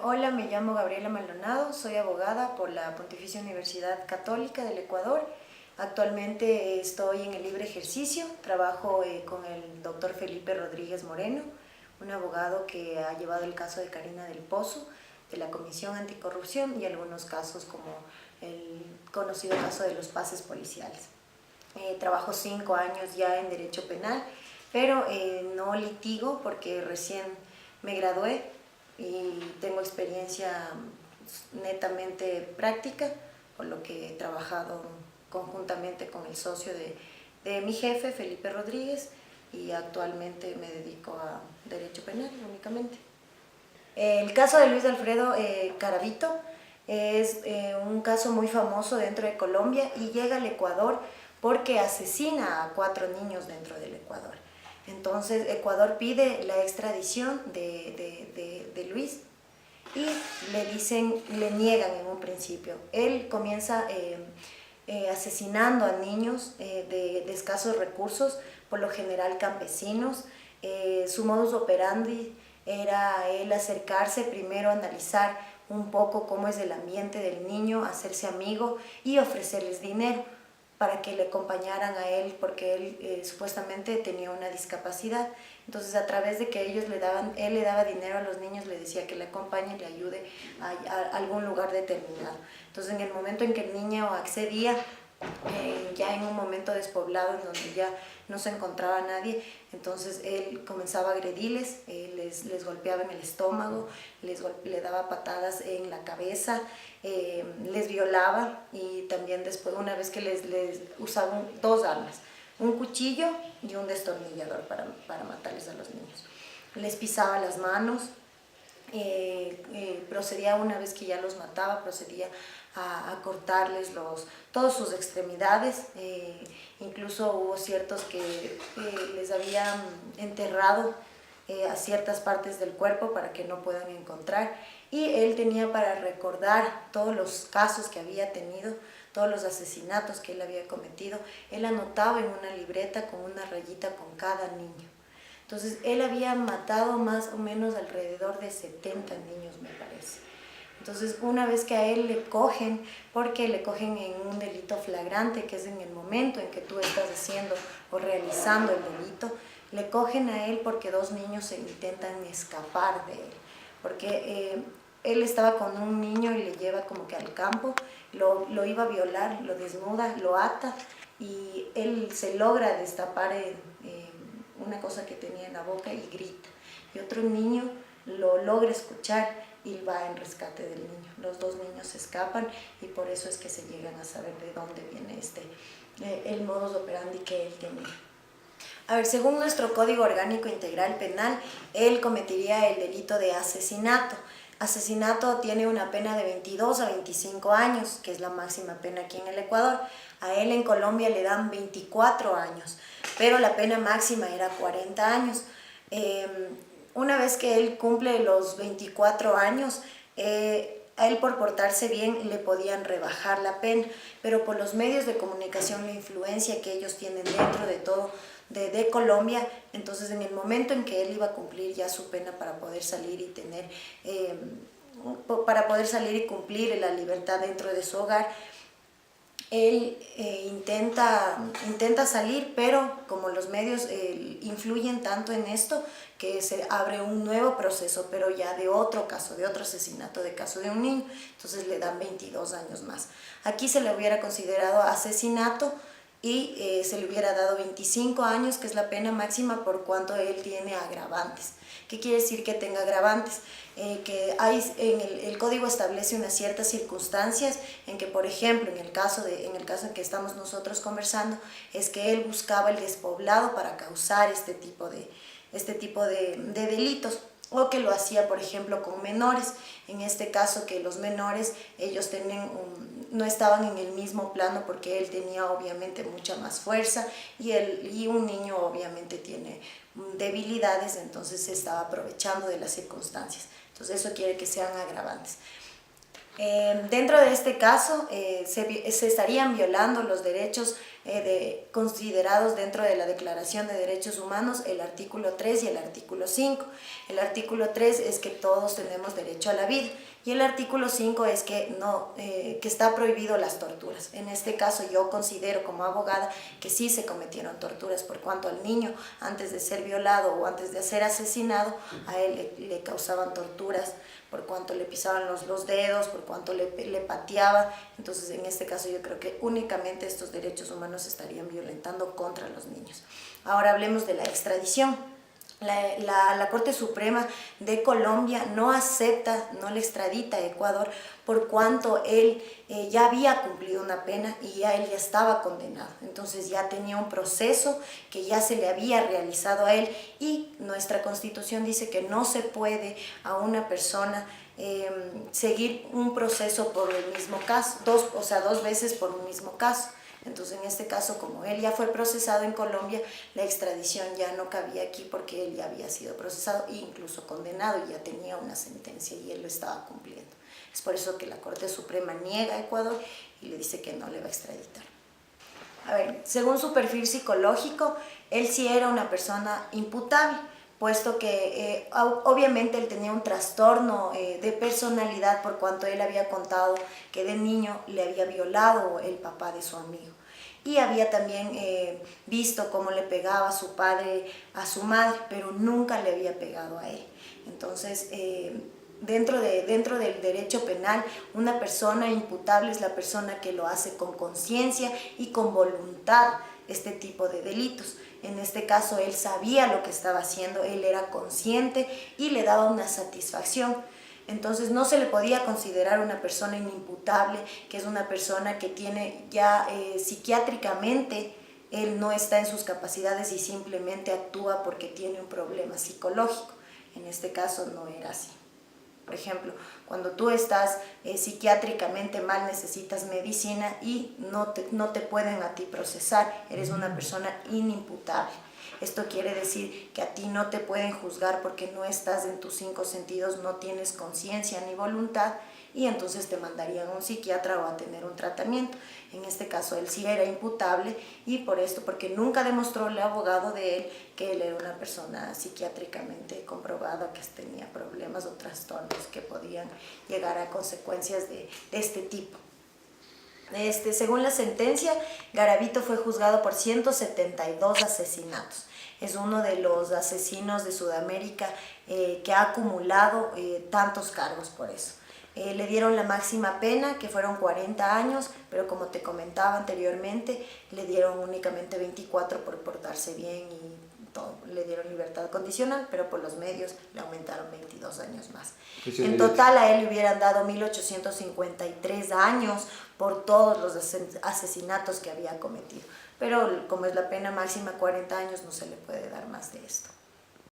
Hola, me llamo Gabriela Maldonado, soy abogada por la Pontificia Universidad Católica del Ecuador. Actualmente estoy en el libre ejercicio, trabajo con el doctor Felipe Rodríguez Moreno, un abogado que ha llevado el caso de Karina del Pozo, de la Comisión Anticorrupción y algunos casos como el conocido caso de los pases policiales. Trabajo 5 años ya en Derecho Penal, pero no litigo porque recién me gradué y tengo experiencia netamente práctica, por lo que he trabajado conjuntamente con el socio de mi jefe, Felipe Rodríguez, y actualmente me dedico a Derecho Penal únicamente. El caso de Luis Alfredo Garavito es un caso muy famoso dentro de Colombia y llega al Ecuador porque asesina a 4 niños dentro del Ecuador. Entonces Ecuador pide la extradición de Luis y le niegan en un principio. Él comienza asesinando a niños de escasos recursos, por lo general campesinos. Su modus operandi era él acercarse primero, analizar un poco cómo es el ambiente del niño, hacerse amigo y ofrecerles dinero para que le acompañaran a él, porque él supuestamente tenía una discapacidad. Entonces, a través de que ellos él le daba dinero a los niños, le decía que le acompañe y le ayude a algún lugar determinado. Entonces, en el momento en que el niño accedía, ya en un momento despoblado en donde ya no se encontraba nadie, entonces él comenzaba a agredirles, les golpeaba en el estómago, le daba patadas en la cabeza, les violaba y también después, una vez que les usaba 2 armas, un cuchillo y un destornillador para matarles a los niños. Les pisaba las manos. Procedía, una vez que ya los mataba, procedía a cortarles todas sus extremidades. Incluso hubo ciertos que les habían enterrado a ciertas partes del cuerpo para que no puedan encontrar, y él tenía para recordar todos los casos que había tenido, todos los asesinatos que él había cometido. Él anotaba en una libreta con una rayita con cada niño. Entonces, él había matado más o menos alrededor de 70 niños, me parece. Entonces, una vez que a él le cogen, porque le cogen en un delito flagrante, que es en el momento en que tú estás haciendo o realizando el delito, le cogen a él porque 2 niños se intentan escapar de él. Porque él estaba con un niño y le lleva como que al campo, lo iba a violar, lo desnuda, lo ata, y él se logra destapar una cosa que tenía en la boca y grita. Y otro niño lo logra escuchar y va en rescate del niño. Los 2 niños se escapan y por eso es que se llegan a saber de dónde viene el modus operandi que él tenía. A ver, según nuestro Código Orgánico Integral Penal, él cometería el delito de asesinato. Asesinato tiene una pena de 22 a 25 años, que es la máxima pena aquí en el Ecuador. A él en Colombia le dan 24 años, pero la pena máxima era 40 años. Una vez que él cumple los 24 años, a él por portarse bien le podían rebajar la pena, pero por los medios de comunicación, la influencia que ellos tienen dentro de todo de Colombia, entonces en el momento en que él iba a cumplir ya su pena para poder salir y cumplir la libertad dentro de su hogar, él intenta salir, pero como los medios influyen tanto en esto, que se abre un nuevo proceso, pero ya de otro caso, de otro asesinato, de caso de un niño, entonces le dan 22 años más. Aquí se le hubiera considerado asesinato y se le hubiera dado 25 años, que es la pena máxima por cuanto él tiene agravantes. ¿Qué quiere decir que tenga agravantes? Que el código establece unas ciertas circunstancias en que, por ejemplo, en el caso en que estamos nosotros conversando, es que él buscaba el despoblado para causar este tipo de delitos, o que lo hacía, por ejemplo, con menores. En este caso, que los menores, ellos no estaban en el mismo plano, porque él tenía obviamente mucha más fuerza y un niño obviamente tiene debilidades, entonces se estaba aprovechando de las circunstancias. Entonces eso quiere que sean agravantes. Dentro de este caso se estarían violando los derechos considerados dentro de la Declaración de Derechos Humanos, el artículo 3 y el artículo 5. El artículo 3 es que todos tenemos derecho a la vida y el artículo 5 es que, que está prohibido las torturas. En este caso yo considero como abogada que sí se cometieron torturas, por cuanto al niño antes de ser violado o antes de ser asesinado, a él le causaban torturas, por cuanto le pisaban los dedos, por cuanto le pateaban. Entonces en este caso yo creo que únicamente estos derechos humanos se estarían violentando contra los niños. Ahora hablemos de la extradición. La Corte Suprema de Colombia no acepta, no le extradita a Ecuador por cuanto él ya había cumplido una pena y él ya estaba condenado. Entonces ya tenía un proceso que ya se le había realizado a él y nuestra Constitución dice que no se puede a una persona seguir un proceso por el mismo caso, dos veces por un mismo caso. Entonces, en este caso, como él ya fue procesado en Colombia, la extradición ya no cabía aquí porque él ya había sido procesado e incluso condenado y ya tenía una sentencia y él lo estaba cumpliendo. Es por eso que la Corte Suprema niega a Ecuador y le dice que no le va a extraditar. A ver, según su perfil psicológico, él sí era una persona imputable, puesto que obviamente él tenía un trastorno de personalidad por cuanto él había contado que de niño le había violado el papá de su amigo. Y había también visto cómo le pegaba su padre a su madre, pero nunca le había pegado a él. Entonces, dentro del derecho penal, una persona imputable es la persona que lo hace con conciencia y con voluntad este tipo de delitos. En este caso, él sabía lo que estaba haciendo, él era consciente y le daba una satisfacción. Entonces no se le podía considerar una persona inimputable, que es una persona que tiene ya psiquiátricamente, él no está en sus capacidades y simplemente actúa porque tiene un problema psicológico. En este caso no era así. Por ejemplo, cuando tú estás psiquiátricamente mal, necesitas medicina y no te pueden a ti procesar, eres una persona inimputable. Esto quiere decir que a ti no te pueden juzgar porque no estás en tus 5 sentidos, no tienes conciencia ni voluntad y entonces te mandarían a un psiquiatra o a tener un tratamiento. En este caso él sí era imputable y por esto, porque nunca demostró el abogado de él que él era una persona psiquiátricamente comprobada que tenía problemas o trastornos que podían llegar a consecuencias de este tipo. Según la sentencia, Garavito fue juzgado por 172 asesinatos. Es uno de los asesinos de Sudamérica que ha acumulado tantos cargos por eso. Le dieron la máxima pena, que fueron 40 años, pero como te comentaba anteriormente, le dieron únicamente 24 por portarse bien y todo. Le dieron libertad condicional, pero por los medios le aumentaron 22 años más. En total a él le hubieran dado 1853 años por todos los asesinatos que había cometido. Pero como es la pena máxima 40 años, no se le puede dar más de esto.